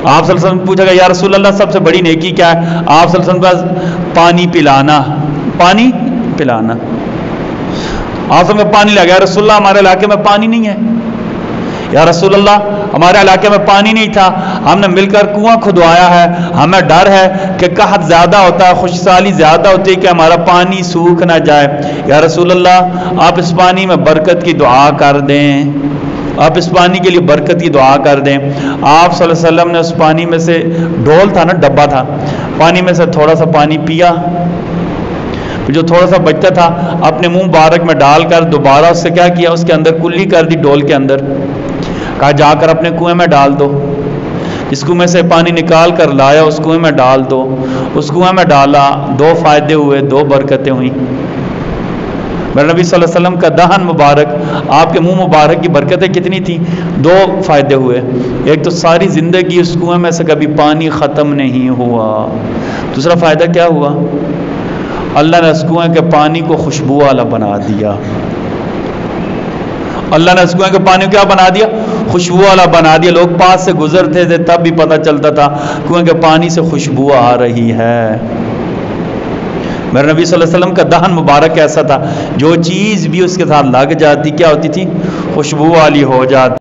آپ صلی اللہ علیہ وسلم پوچھا گیا یا رسول اللہ سب سے بڑی نیکی کیا ہے؟ آپ صلی اللہ علیہ وسلم کا پانی پلانا، پانی پلانا۔ آپ سے پانی لے گیا، رسول اللہ ہمارے علاقے میں پانی نہیں ہے، یا رسول اللہ ہمارے علاقے میں پانی نہیں تھا، ہم نے مل کر کنواں کھدوایا ہے، ہمیں ڈر ہے کہ قحط زیادہ ہوتا ہے، خشکسالی زیادہ ہوتی ہے کہ ہمارا پانی سوکھ نہ جائے، یا رسول اللہ آپ اس پانی میں برکت کی دعا کر دیں، آپ اس پانی کے لیے برکت کی دعا کر دیں۔ آپ صلی اللہ علیہ وسلم نے اس پانی میں سے، ڈول تھا نا، ڈبہ تھا، پانی میں سے تھوڑا سا پانی پیا، جو تھوڑا سا بچتا تھا اپنے منہ مبارک میں ڈال کر دوبارہ اس سے کیا کیا، اس کے اندر کلی کر دی ڈول کے اندر، کہا جا کر اپنے کنویں میں ڈال دو، اس کنویں سے پانی نکال کر لایا، اس کنویں میں ڈال دو، اس کنویں میں ڈالا، دو فائدے ہوئے، دو برکتیں ہوئیں۔ میرے نبی صلی اللہ علیہ وسلم کا دہن مبارک، آپ کے منہ مبارک کی برکتیں کتنی تھیں؟ دو فائدے ہوئے، ایک تو ساری زندگی اس کنویں میں سے کبھی پانی ختم نہیں ہوا، دوسرا فائدہ کیا ہوا؟ اللہ نے اس کنویں کے پانی کو خوشبو والا بنا دیا، اللہ نے اس کنویں کے پانی کو کیا بنا دیا؟ خوشبو والا بنا دیا، لوگ پاس سے گزرتے تھے تب بھی پتہ چلتا تھا کنویں کے پانی سے خوشبو آ رہی ہے۔ میرے نبی صلی اللہ علیہ وسلم کا دہن مبارک ایسا تھا، جو چیز بھی اس کے ساتھ لگ جاتی کیا ہوتی تھی؟ خوشبو والی ہو جاتی۔